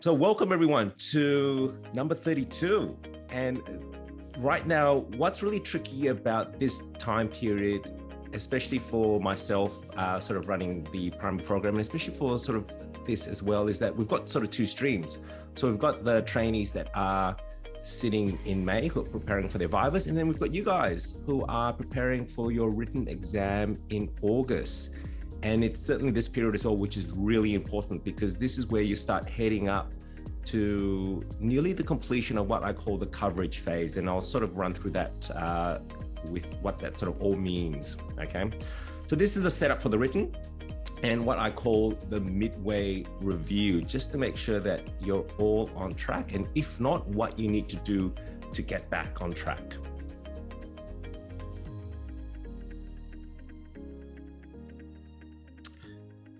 So welcome everyone to number 32. And right now, what's really tricky about this time period, especially for myself, sort of running the primary program, and especially for sort of this as well, is that we've got sort of two streams. So we've got the trainees that are sitting in May who are preparing for their vivas, and then we've got you guys who are preparing for your written exam in August. And it's certainly this period as well, which is really important because this is where you start heading up to nearly the completion of what I call the coverage phase. And I'll sort of run through that with what that sort of all means, okay? So this is the setup for the written and what I call the midway review, just to make sure that you're all on track. And if not, what you need to do to get back on track.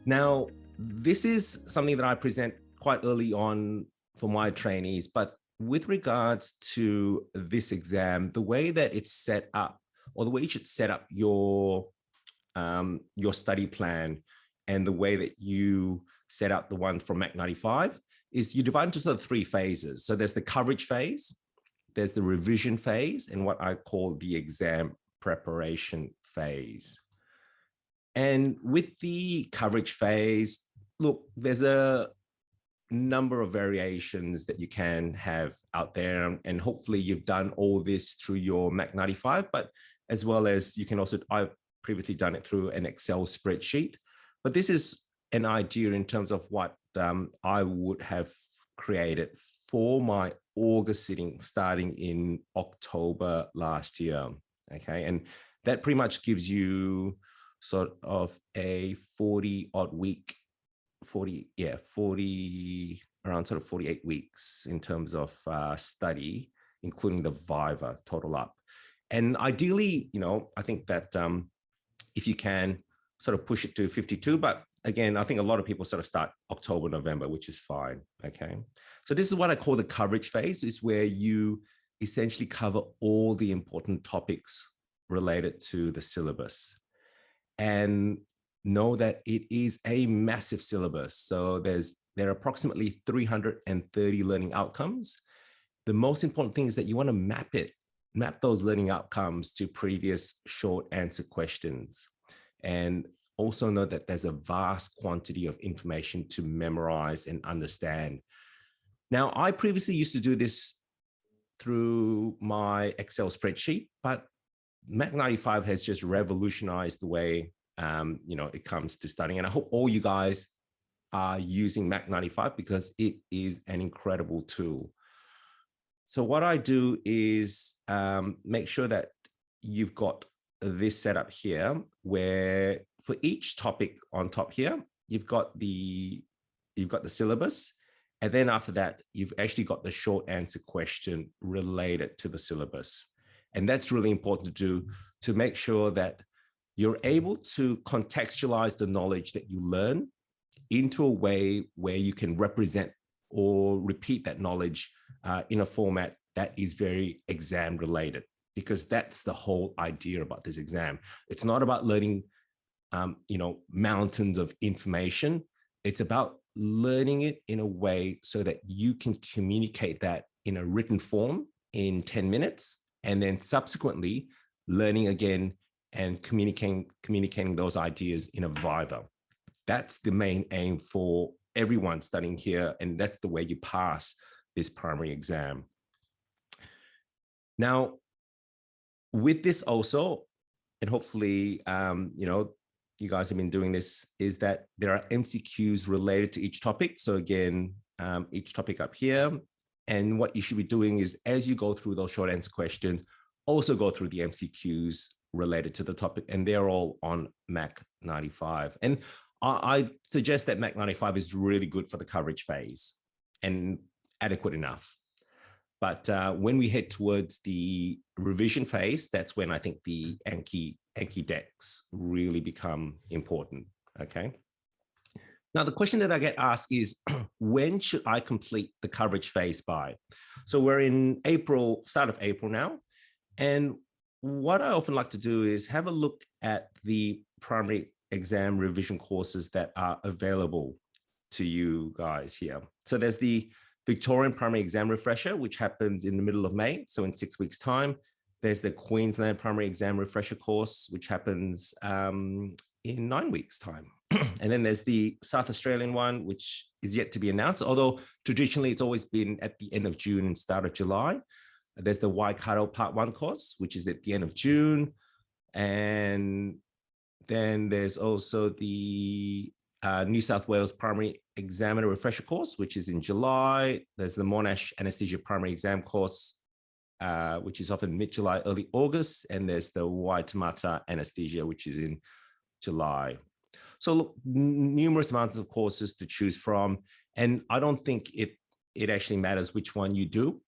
Now, this is something that I present quite early on for my trainees, but with regards to this exam, the way that it's set up, or the way you should set up your study plan and the way that you set up the one from Mac 95 is you divide into sort of three phases. So there's the coverage phase, there's the revision phase, and what I call the exam preparation phase. And with the coverage phase, look, there's a number of variations that you can have out there. And hopefully you've done all this through your Mac 95, but as well as you can also, I've previously done it through an Excel spreadsheet. But this is an idea in terms of what I would have created for my August sitting starting in October last year, okay? And that pretty much gives you sort of a 40 odd week, around sort of 48 weeks in terms of study, including the viva total up. And ideally, you know, I think that if you can sort of push it to 52, but again, I think a lot of people sort of start October, November, which is fine, okay? So this is what I call the coverage phase, is where you essentially cover all the important topics related to the syllabus. And know that it is a massive syllabus. So there are approximately 330 learning outcomes. The most important thing is that you want to map those learning outcomes to previous short answer questions. And also know that there's a vast quantity of information to memorize and understand. Now, I previously used to do this through my Excel spreadsheet, but Mac 95 has just revolutionized the way it comes to studying. And I hope all you guys are using Mac 95 because it is an incredible tool. So what I do is make sure that you've got this setup here, where for each topic on top here, you've got the syllabus. And then after that, you've actually got the short answer question related to the syllabus. And that's really important to do to make sure that you're able to contextualize the knowledge that you learn into a way where you can represent or repeat that knowledge in a format that is very exam related, because that's the whole idea about this exam. It's not about learning, mountains of information. It's about learning it in a way so that you can communicate that in a written form in 10 minutes, and then subsequently learning again and communicating those ideas in a viva. That's the main aim for everyone studying here, and that's the way you pass this primary exam. Now, with this also, and hopefully, you guys have been doing this, is that there are MCQs related to each topic. So again, each topic up here, and what you should be doing is as you go through those short answer questions, also go through the MCQs related to the topic, and they're all on Mac 95. And I suggest that Mac 95 is really good for the coverage phase and adequate enough. But when we head towards the revision phase, that's when I think the Anki decks really become important, okay? Now, the question that I get asked is, when should I complete the coverage phase by? So we're in April, start of April now. And what I often like to do is have a look at the primary exam revision courses that are available to you guys here. So there's the Victorian Primary Exam Refresher, which happens in the middle of May, so in 6 weeks' time. There's the Queensland Primary Exam Refresher course, which happens in 9 weeks' time. And then there's the South Australian one, which is yet to be announced, although traditionally it's always been at the end of June and start of July. There's the Waikato Part 1 course, which is at the end of June. And then there's also the New South Wales Primary Examiner Refresher course, which is in July. There's the Monash Anaesthesia Primary Exam course, which is often mid-July, early August. And there's the Waitemata Anaesthesia, which is in July. So look, numerous amounts of courses to choose from. And I don't think it actually matters which one you do.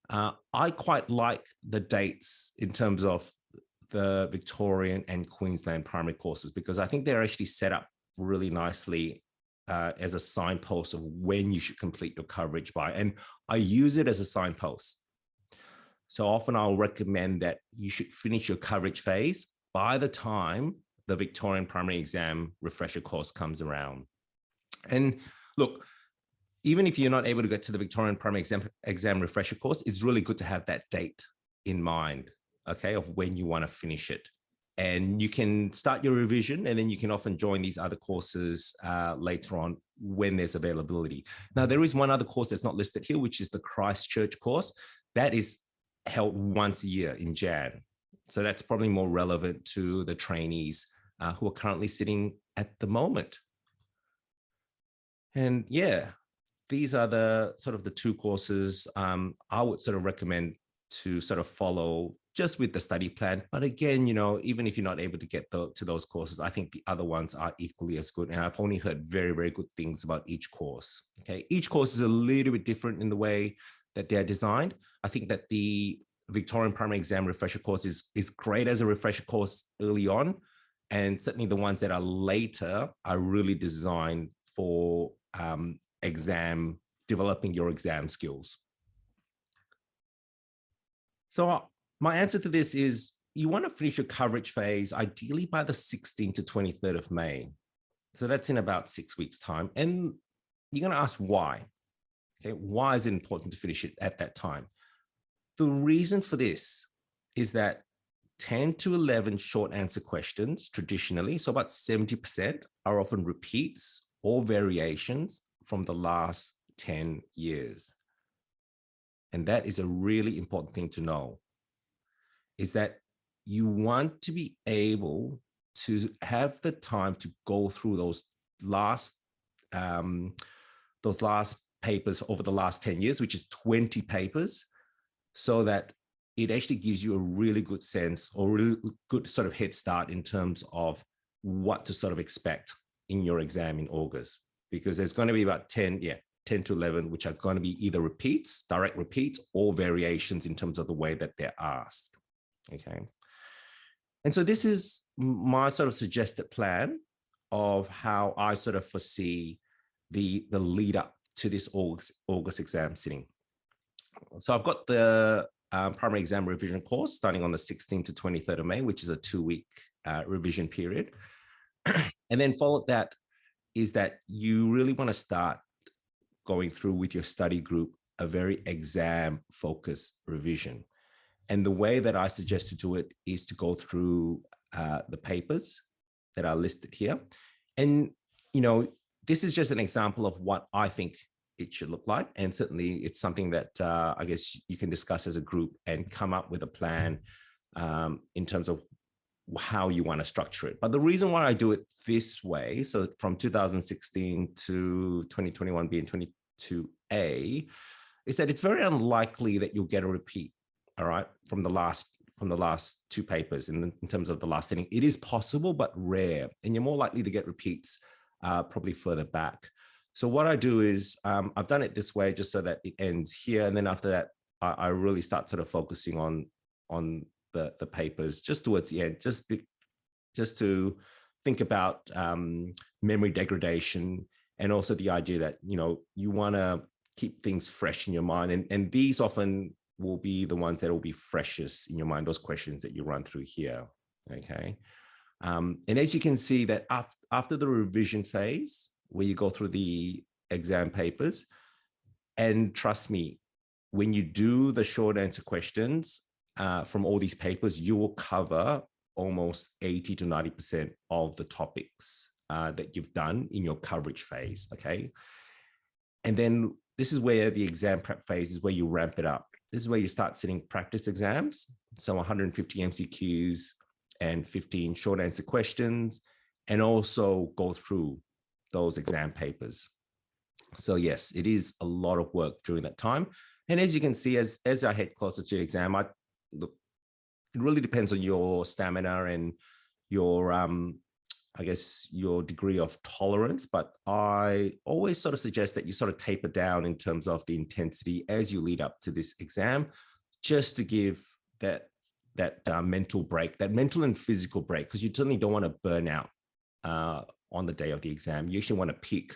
I quite like the dates in terms of the Victorian and Queensland primary courses, because I think they're actually set up really nicely as a signpost of when you should complete your coverage by. And I use it as a signpost. So often I'll recommend that you should finish your coverage phase by the time the Victorian Primary Exam Refresher course comes around. And look, even if you're not able to get to the Victorian Primary Exam Refresher course, it's really good to have that date in mind, okay, of when you want to finish it. And you can start your revision, and then you can often join these other courses later on when there's availability. Now, there is one other course that's not listed here, which is the Christchurch course. That is held once a year in Jan. So that's probably more relevant to the trainees who are currently sitting at the moment. And yeah, these are the sort of the two courses I would sort of recommend to sort of follow just with the study plan. But again, you know, even if you're not able to get to those courses, I think the other ones are equally as good. And I've only heard very, very good things about each course. Okay, each course is a little bit different in the way that they're designed. I think that the Victorian Primary Exam Refresher course is great as a refresher course early on. And certainly the ones that are later are really designed for developing your exam skills. So my answer to this is you want to finish your coverage phase ideally by the 16th to 23rd of May. So that's in about 6 weeks' time. And you're going to ask why. Okay, why is it important to finish it at that time? The reason for this is that 10 to 11 short answer questions traditionally, so about 70%, are often repeats or variations from the last 10 years. And that is a really important thing to know, is that you want to be able to have the time to go through those last papers over the last 10 years, which is 20 papers, so that it actually gives you a really good sense or really good sort of head start in terms of what to sort of expect in your exam in August, because there's going to be about 10 to 11, which are going to be either repeats, direct repeats, or variations in terms of the way that they're asked. Okay. And so this is my sort of suggested plan of how I sort of foresee the lead up to this August exam sitting. So I've got the primary exam revision course starting on the 16th to 23rd of May, which is a 2-week revision period. And then followed that is that you really want to start going through with your study group a very exam focused revision. And the way that I suggest to do it is to go through the papers that are listed here. And, you know, this is just an example of what I think it should look like. And certainly it's something that I guess you can discuss as a group and come up with a plan in terms of how you want to structure it. But the reason why I do it this way, so from 2016 to 2021B and 22A, is that it's very unlikely that you'll get a repeat, all right, from the last 2 papers in terms of the last sitting. It is possible, but rare. And you're more likely to get repeats probably further back. So what I do is I've done it this way just so that it ends here. And then after that, I really start sort of focusing on the papers just towards the end, just to think about memory degradation, and also the idea that, you know, you want to keep things fresh in your mind. And these often will be the ones that will be freshest in your mind, those questions that you run through here, okay? And as you can see that after the revision phase, where you go through the exam papers. And trust me, when you do the short answer questions from all these papers, you will cover almost 80 to 90% of the topics that you've done in your coverage phase, okay? And then this is where the exam prep phase is where you ramp it up. This is where you start sitting practice exams. So 150 MCQs and 15 short answer questions, and also go through those exam papers. So yes, it is a lot of work during that time. And as you can see, as I head closer to the exam, it really depends on your stamina and your, I guess, your degree of tolerance. But I always sort of suggest that you sort of taper down in terms of the intensity as you lead up to this exam, just to give that mental break, that mental and physical break, because you certainly don't want to burn out on the day of the exam. You actually want to peak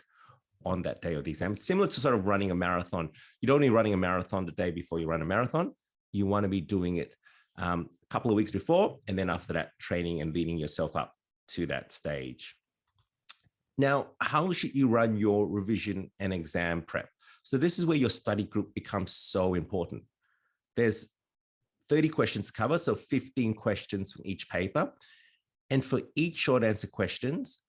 on that day of the exam. It's similar to sort of running a marathon. You don't need running a marathon the day before you run a marathon. You want to be doing it a couple of weeks before, and then after that, training and leading yourself up to that stage. Now, how should you run your revision and exam prep? So this is where your study group becomes so important. There's 30 questions to cover, so 15 questions from each paper. And for each short answer questions,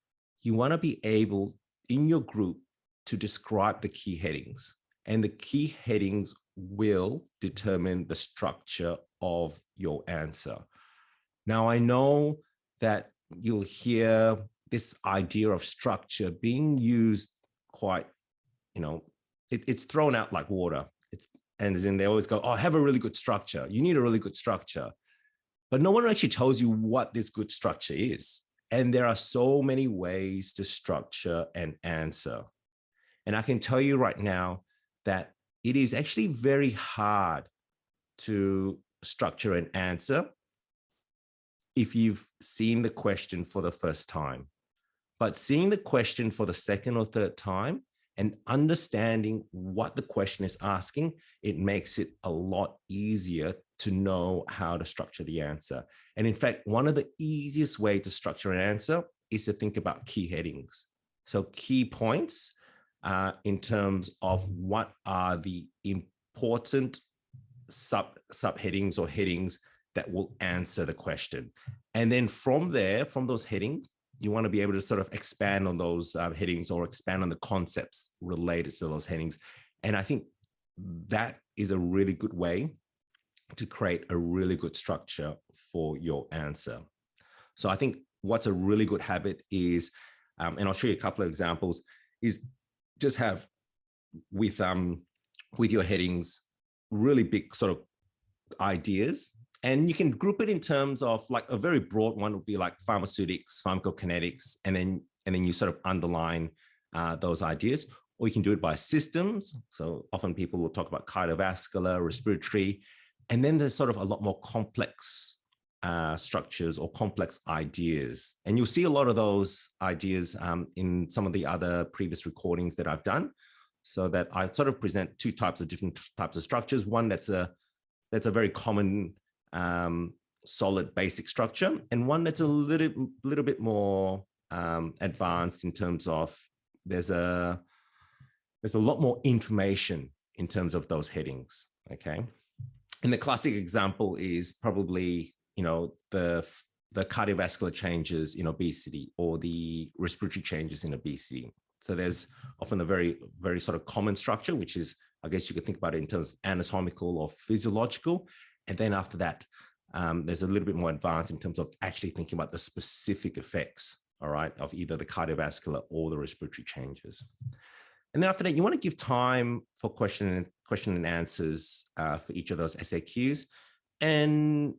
you want to be able in your group to describe the key headings, and the key headings will determine the structure of your answer. Now, I know that you'll hear this idea of structure being used quite, it's thrown out like water. And then they always go, oh, have a really good structure. You need a really good structure. But no one actually tells you what this good structure is. And there are so many ways to structure an answer. And I can tell you right now that it is actually very hard to structure an answer if you've seen the question for the first time. But seeing the question for the second or third time and understanding what the question is asking, it makes it a lot easier to know how to structure the answer. And in fact, one of the easiest ways to structure an answer is to think about key headings. So key points in terms of what are the important subheadings or headings that will answer the question. And then from there, from those headings, you want to be able to sort of expand on those headings or expand on the concepts related to those headings. And I think that is a really good way to create a really good structure for your answer. So I think what's a really good habit is, and I'll show you a couple of examples, is just have with your headings, really big sort of ideas. And you can group it in terms of like a very broad one would be like pharmaceutics, pharmacokinetics, and then you sort of underline those ideas, or you can do it by systems. So often people will talk about cardiovascular, respiratory, and then there's sort of a lot more complex structures or complex ideas. And you'll see a lot of those ideas in some of the other previous recordings that I've done, so that I sort of present different types of structures. One that's a very common solid basic structure, and one that's a little bit more advanced in terms of there's a lot more information in terms of those headings. Okay, and the classic example is probably the cardiovascular changes in obesity or the respiratory changes in obesity. So there's often a very, very sort of common structure, which is, I guess you could think about it in terms of anatomical or physiological. And then after that, there's a little bit more advanced in terms of actually thinking about the specific effects, all right, of either the cardiovascular or the respiratory changes. And then after that, you want to give time for question and answers for each of those SAQs. And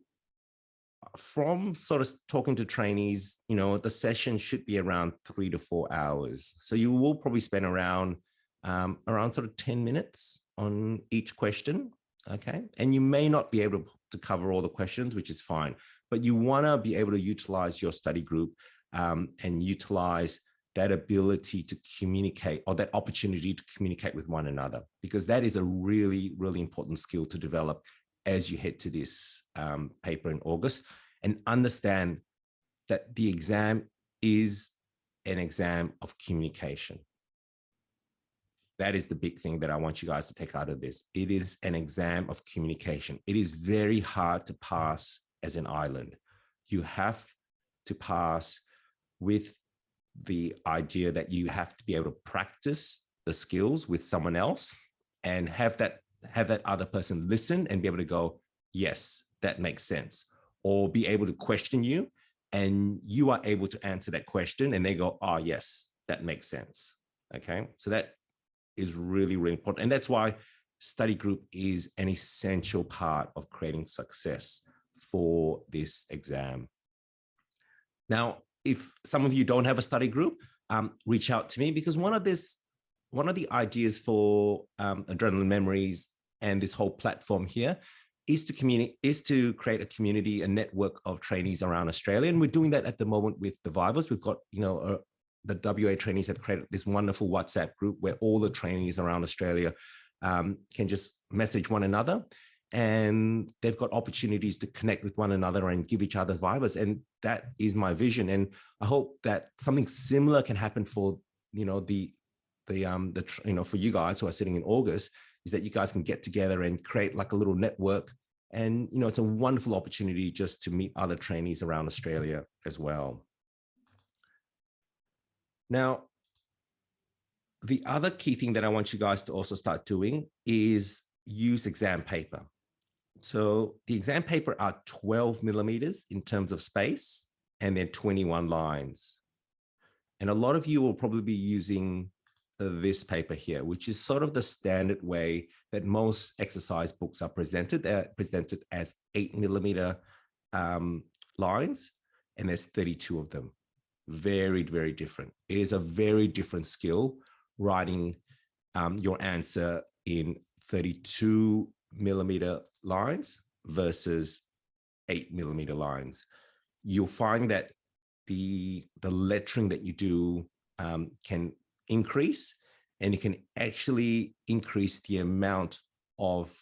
from sort of talking to trainees, the session should be around 3 to 4 hours. So you will probably spend around sort of 10 minutes on each question. Okay. And you may not be able to cover all the questions, which is fine, but you want to be able to utilize your study group and utilize that ability to communicate, or that opportunity to communicate with one another, because that is a really, really important skill to develop as you head to this paper in August, and understand that the exam is an exam of communication. that is the big thing that I want you guys to take out of this. It is an exam of communication. It is very hard to pass as an island. You have to pass with the idea that you have to be able to practice the skills with someone else and have that other person listen and be able to go, yes, that makes sense, or be able to question you and you are able to answer that question and they go, oh yes, that makes sense. Okay, so that is really, really important. And that's why study group is an essential part of creating success for this exam. Now, if some of you don't have a study group, reach out to me, because one of the ideas for Adrenaline Memories and this whole platform here is to create a community, a network of trainees around Australia. And we're doing that at the moment with the Vivas. We've got, the WA trainees have created this wonderful WhatsApp group where all the trainees around Australia can just message one another, and they've got opportunities to connect with one another and give each other Vivas. And that is my vision. And I hope that something similar can happen for, for you guys who are sitting in August, is that you guys can get together and create like a little network. And, it's a wonderful opportunity just to meet other trainees around Australia as well. Now, the other key thing that I want you guys to also start doing is use exam paper. So the exam paper are 12 millimeters in terms of space, and then 21 lines. And a lot of you will probably be using this paper here, which is sort of the standard way that most exercise books are presented. They're presented as 8 millimeter lines, and there's 32 of them. Very, very different. It is a very different skill writing your answer in 32 millimeter lines versus 8 millimeter lines. You'll find that the lettering that you do can increase, and you can actually increase the amount of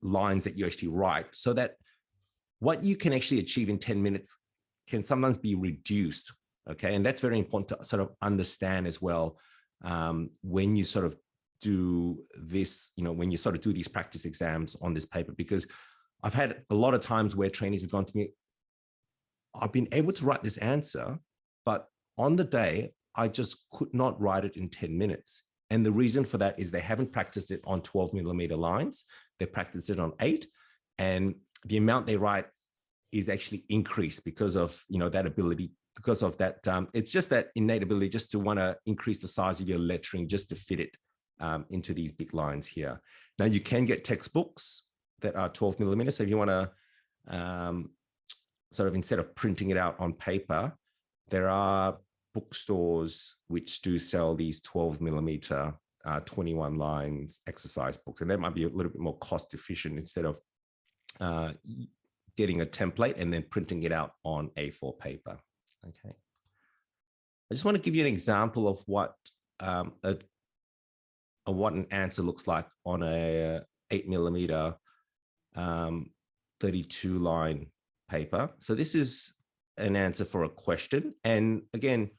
lines that you actually write, so that what you can actually achieve in 10 minutes can sometimes be reduced. Okay, and that's very important to sort of understand as well when you sort of do this, when you sort of do these practice exams on this paper, because I've had a lot of times where trainees have gone to me, I've been able to write this answer, but on the day, I just could not write it in 10 minutes. And the reason for that is they haven't practiced it on 12 millimeter lines. They practiced it on 8, and the amount they write is actually increased because of, that ability, because of that. It's just that innate ability just to want to increase the size of your lettering just to fit it into these big lines here. Now you can get textbooks that are 12 millimeters. So if you want to sort of, instead of printing it out on paper, there are bookstores which do sell these 12 millimeter 21 lines exercise books, and that might be a little bit more cost efficient instead of getting a template and then printing it out on A4 paper. Okay, I just want to give you an example of what what an answer looks like on a 8 millimeter 32 line paper. So this is an answer for a question, and again,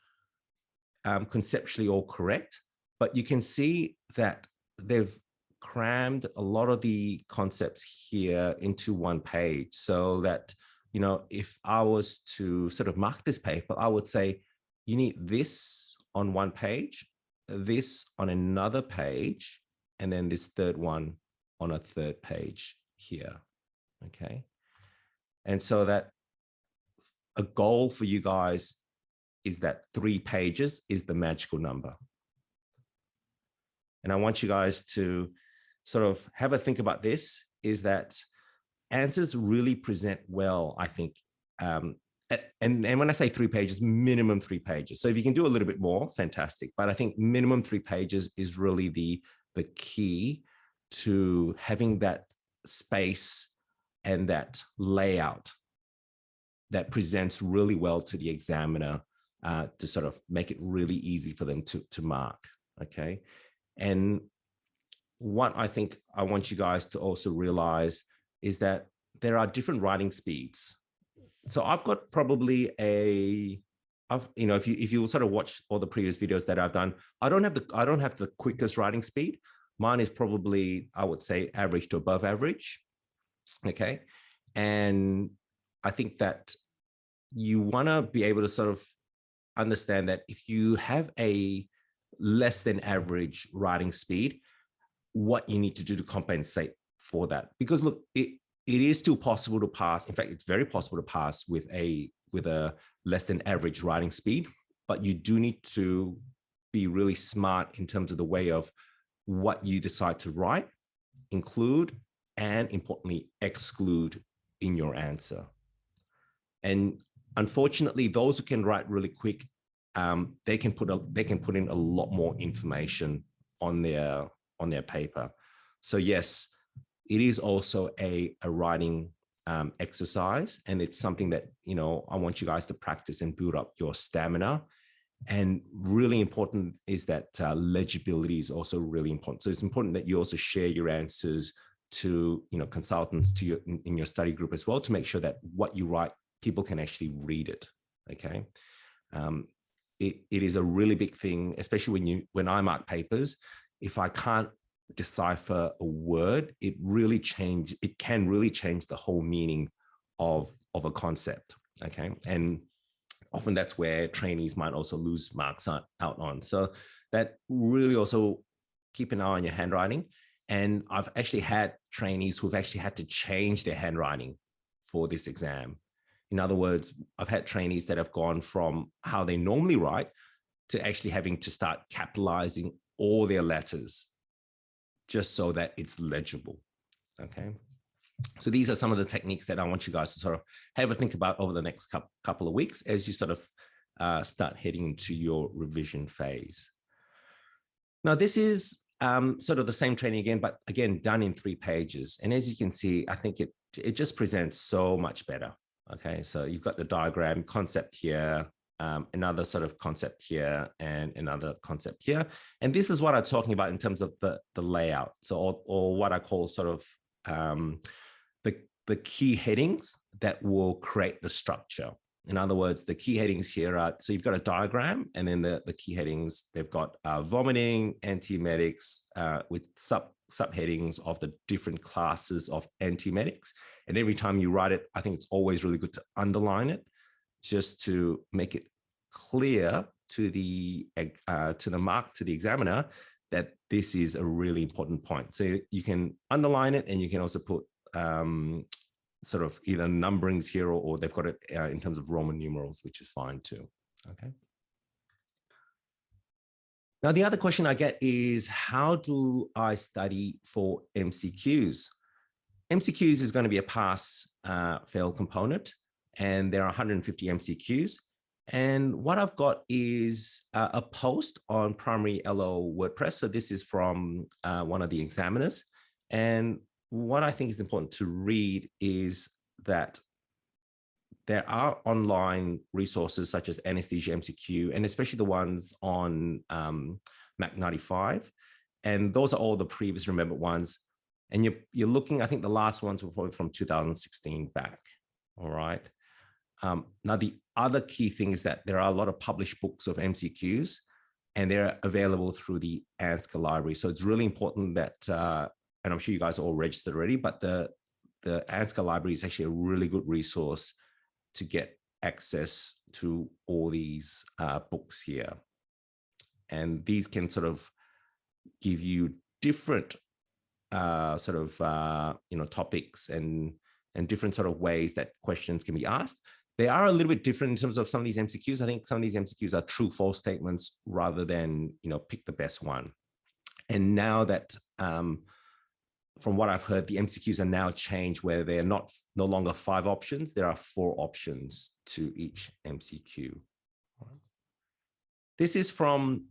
conceptually all correct, but you can see that they've crammed a lot of the concepts here into one page, so that, if I was to sort of mark this paper, I would say you need this on one page, this on another page, and then this third one on a third page here. Okay, and so that a goal for you guys is that 3 pages is the magical number. And I want you guys to sort of have a think about this, is that answers really present well, I think. And when I say 3 pages, minimum 3 pages. So if you can do a little bit more, fantastic. But I think minimum 3 pages is really the key to having that space and that layout that presents really well to the examiner, to sort of make it really easy for them to mark. Okay. And what I think I want you guys to also realize is that there are different writing speeds. So I've got probably a if you sort of watch all the previous videos that I've done, I don't have the quickest writing speed. Mine is probably, I would say, average to above average. Okay. And I think that you want to be able to sort of understand that if you have a less than average writing speed, what you need to do to compensate for that. Because look, it is still possible to pass. In fact, it's very possible to pass with a less than average writing speed, but you do need to be really smart in terms of the way of what you decide to write, include, and importantly, exclude in your answer. And unfortunately, those who can write really quick, they can put in a lot more information on their paper. So yes, it is also a writing exercise, and it's something that I want you guys to practice and build up your stamina. And really important is that legibility is also really important. So it's important that you also share your answers to consultants in your study group as well, to make sure that what you write, people can actually read it. Okay. It is a really big thing, especially when I mark papers. If I can't decipher a word, it can really change the whole meaning of a concept. Okay. And often that's where trainees might also lose marks out on. So that really also keep an eye on your handwriting. And I've actually had trainees who've actually had to change their handwriting for this exam. In other words, I've had trainees that have gone from how they normally write to actually having to start capitalizing all their letters just so that it's legible. Okay. So these are some of the techniques that I want you guys to sort of have a think about over the next couple of weeks as you sort of start heading into your revision phase. Now, this is sort of the same training again, but again, done in 3 pages. And as you can see, I think it just presents so much better. Okay, so you've got the diagram concept here, another sort of concept here, and another concept here. And this is what I'm talking about in terms of the layout. So, or what I call sort of the key headings that will create the structure. In other words, the key headings here are, so you've got a diagram, and then the key headings, they've got vomiting, antiemetics, with subheadings of the different classes of antiemetics. And every time you write it, I think it's always really good to underline it, just to make it clear to the examiner that this is a really important point. So you can underline it, and you can also put sort of either numberings here, or they've got it in terms of Roman numerals, which is fine too. Okay. Now, the other question I get is, how do I study for MCQs? MCQs is going to be a pass-fail component, and there are 150 MCQs. And what I've got is a post on Primary LO WordPress. So this is from one of the examiners. And what I think is important to read is that there are online resources such as Anaesthesia MCQ, and especially the ones on Mac 95. And those are all the previous remembered ones. And you're looking, I think the last ones were probably from 2016 back. All right. Now, the other key thing is that there are a lot of published books of MCQs, and they're available through the ANZCA library. So it's really important that, and I'm sure you guys are all registered already, but the ANZCA library is actually a really good resource to get access to all these books here. And these can sort of give you different topics and different sort of ways that questions can be asked. They are a little bit different in terms of some of these MCQs. I think some of these MCQs are true, false statements rather than, pick the best one. And now that, from what I've heard, the MCQs are now changed where they're no longer 5 options. There are 4 options to each MCQ. This is from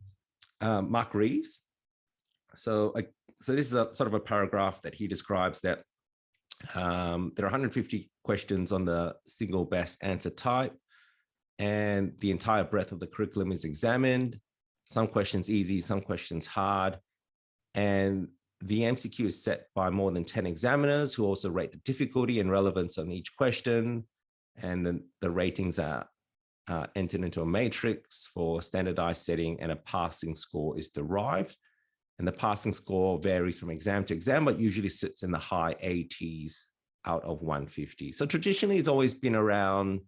Mark Reeves. So this is a sort of a paragraph that he describes that there are 150 questions on the single best answer type, and the entire breadth of the curriculum is examined. Some questions easy, some questions hard. And the MCQ is set by more than 10 examiners who also rate the difficulty and relevance on each question. And then the ratings are entered into a matrix for standardized setting, and a passing score is derived. And the passing score varies from exam to exam, but usually sits in the high 80s out of 150. So traditionally, it's always been around,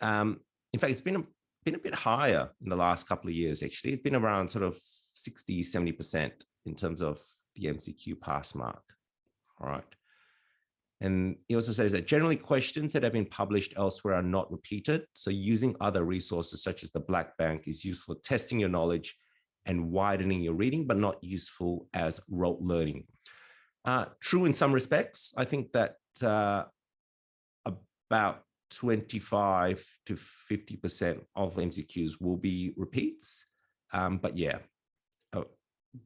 in fact, it's been a bit higher in the last couple of years, actually. It's been around sort of 60, 70% in terms of the MCQ pass mark. All right. And he also says that generally questions that have been published elsewhere are not repeated. So using other resources such as the Black Bank is useful for testing your knowledge and widening your reading, but not useful as rote learning. True in some respects. I think that about 25 to 50% of MCQs will be repeats. But yeah,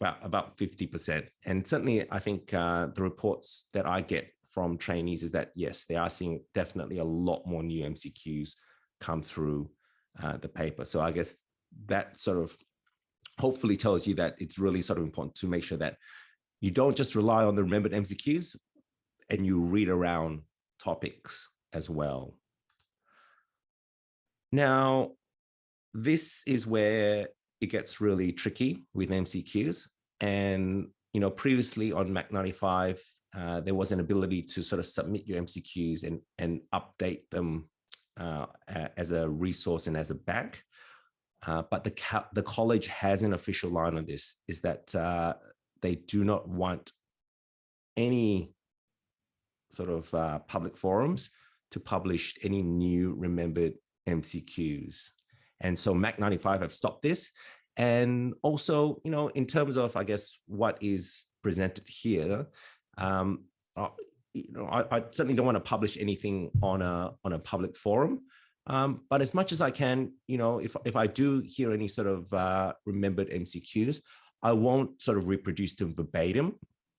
about 50%. And certainly I think the reports that I get from trainees is that, yes, they are seeing definitely a lot more new MCQs come through the paper. So I guess that sort of hopefully tells you that it's really sort of important to make sure that you don't just rely on the remembered MCQs and you read around topics as well. Now, this is where it gets really tricky with MCQs. And, you know, previously on Mac 95, there was an ability to sort of submit your MCQs and update them as a resource and as a bank. But the college has an official line on this, is that they do not want any sort of public forums to publish any new remembered MCQs. And so Mac 95 have stopped this. And also, you know, in terms of, I guess, what is presented here, you know, I certainly don't want to publish anything on a public forum. But as much as I can, you know, if I do hear any sort of remembered MCQs, I won't sort of reproduce them verbatim.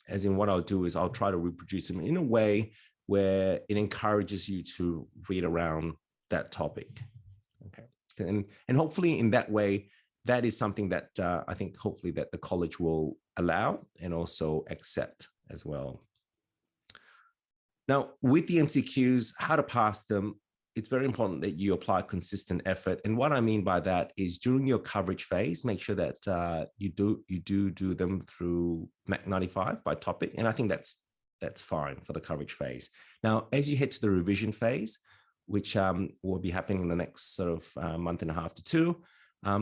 As in, what I'll do is I'll try to reproduce them in a way where it encourages you to read around that topic. Okay, and hopefully in that way, that is something that I think hopefully that the college will allow and also accept as well. Now, with the MCQs, how to pass them, it's very important that you apply consistent effort. And what I mean by that is during your coverage phase, make sure that you do them through Mac 95 by topic. And I think that's fine for the coverage phase. Now, as you head to the revision phase, which will be happening in the next sort of month and a half to two,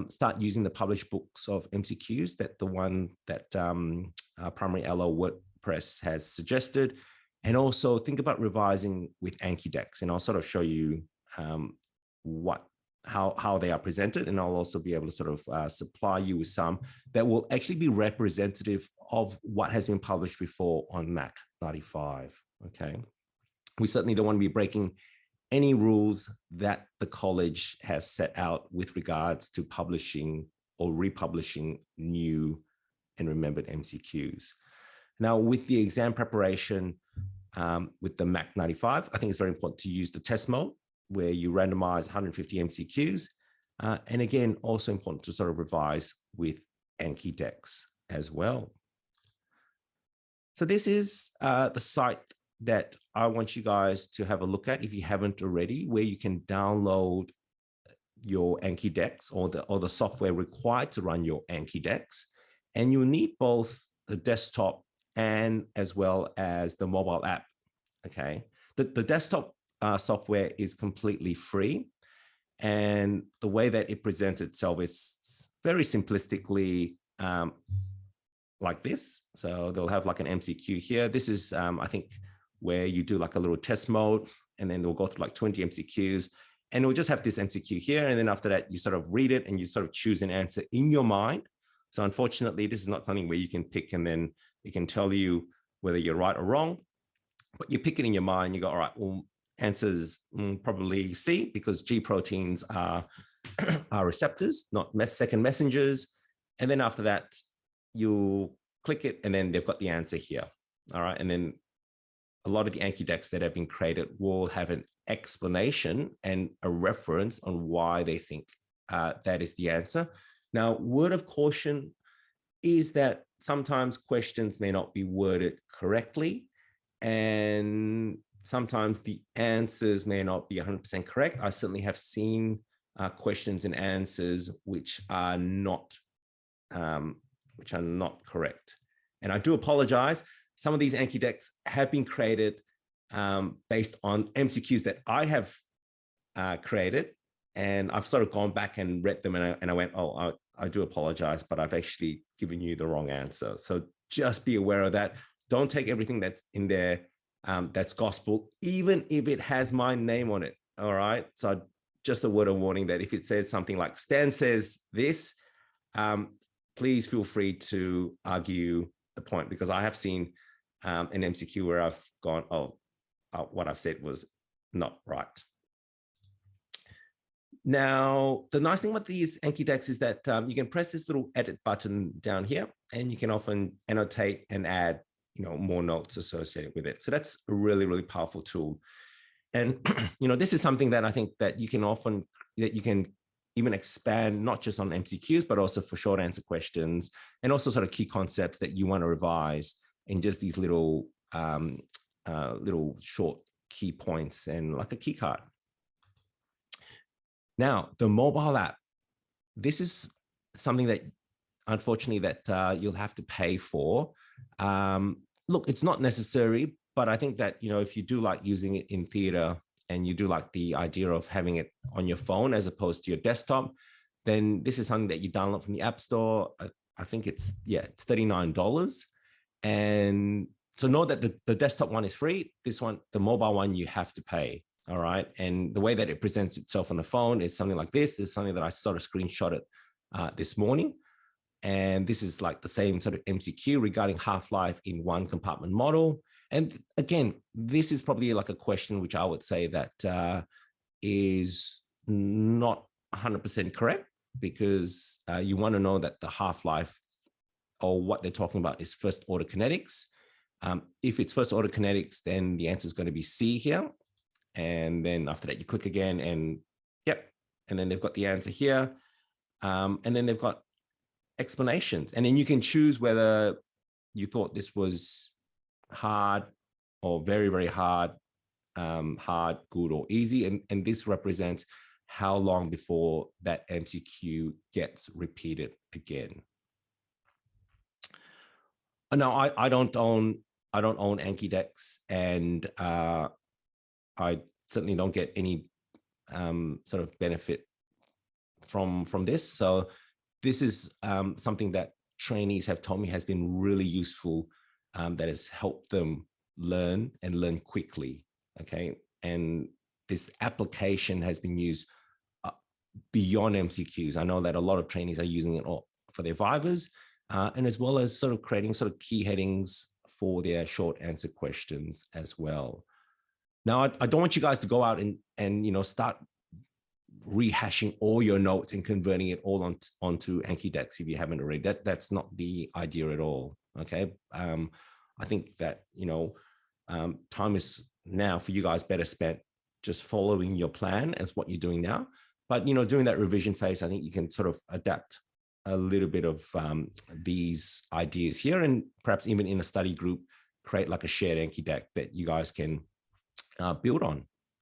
start using the published books of MCQs, that the one that Primary LO WordPress has suggested. And also think about revising with Anki decks. And I'll sort of show you how they are presented. And I'll also be able to sort of supply you with some that will actually be representative of what has been published before on Mac 95. Okay. We certainly don't want to be breaking any rules that the college has set out with regards to publishing or republishing new and remembered MCQs. Now, with the exam preparation, with the Mac 95, I think it's very important to use the test mode where you randomize 150 MCQs. And again, also important to sort of revise with Anki decks as well. So this is the site that I want you guys to have a look at if you haven't already, where you can download your Anki decks or the software required to run your Anki decks. And you'll need both the desktop and as well as the mobile app. Okay, the desktop software is completely free, and the way that it presents itself is very simplistically like this. So they'll have like an MCQ here. This is I think where you do like a little test mode, and then they'll go through like 20 MCQs, and it'll just have this MCQ here, and then after that you sort of read it and you sort of choose an answer in your mind. So unfortunately, this is not something where you can pick and then it can tell you whether you're right or wrong, but you pick it in your mind. You go, all right, well, answers probably C, because G proteins are receptors, not second messengers. And then after that, you click it and then they've got the answer here. All right. And then a lot of the Anki decks that have been created will have an explanation and a reference on why they think that is the answer. Now, word of caution is that sometimes questions may not be worded correctly, and sometimes the answers may not be 100% correct. I certainly have seen questions and answers which are not correct. And I do apologize. Some of these Anki decks have been created based on MCQs that I have created, and I've sort of gone back and read them, and I went, oh, I do apologize, but I've actually given you the wrong answer. So just be aware of that. Don't take everything that's in there that's gospel, even if it has my name on it. All right. So just a word of warning that if it says something like Stan says this, please feel free to argue the point, because I have seen an MCQ where I've gone, oh, what I've said was not right. Now, the nice thing about these Anki decks is that you can press this little edit button down here, and you can often annotate and add, more notes associated with it. So that's a really, really powerful tool. And, this is something that I think that you can even expand, not just on MCQs, but also for short answer questions, and also sort of key concepts that you want to revise in just these little short key points and like a key card. Now, the mobile app, this is something that unfortunately that you'll have to pay for. Look, it's not necessary, but I think that, if you do like using it in theater and you do like the idea of having it on your phone as opposed to your desktop, then this is something that you download from the App Store. I think it's $39. And so know that the desktop one is free. This one, the mobile one, you have to pay. All right. And the way that it presents itself on the phone is something like this. This is something that I sort of screenshotted this morning. And this is like the same sort of MCQ regarding half-life in one compartment model. And again, this is probably like a question which I would say that is not 100% correct, because you want to know that the half-life, or what they're talking about, is first order kinetics. If it's first order kinetics, then the answer is going to be C here. And then after that, you click again, and yep. And then they've got the answer here. And then they've got explanations. And then you can choose whether you thought this was hard or very, very hard, hard, good, or easy. And this represents how long before that MCQ gets repeated again. Now, I don't own Anki decks, and I certainly don't get any sort of benefit from this. So this is something that trainees have told me has been really useful, that has helped them learn and learn quickly. Okay. And this application has been used beyond MCQs. I know that a lot of trainees are using it for their vivas, and as well as sort of creating sort of key headings for their short answer questions as well. Now, I don't want you guys to go out and start rehashing all your notes and converting it all onto Anki decks if you haven't already. That's not the idea at all. Okay. I think that, time is now for you guys better spent just following your plan as what you're doing now. But, during that revision phase, I think you can sort of adapt a little bit of these ideas here, and perhaps even in a study group, create like a shared Anki deck that you guys can build on.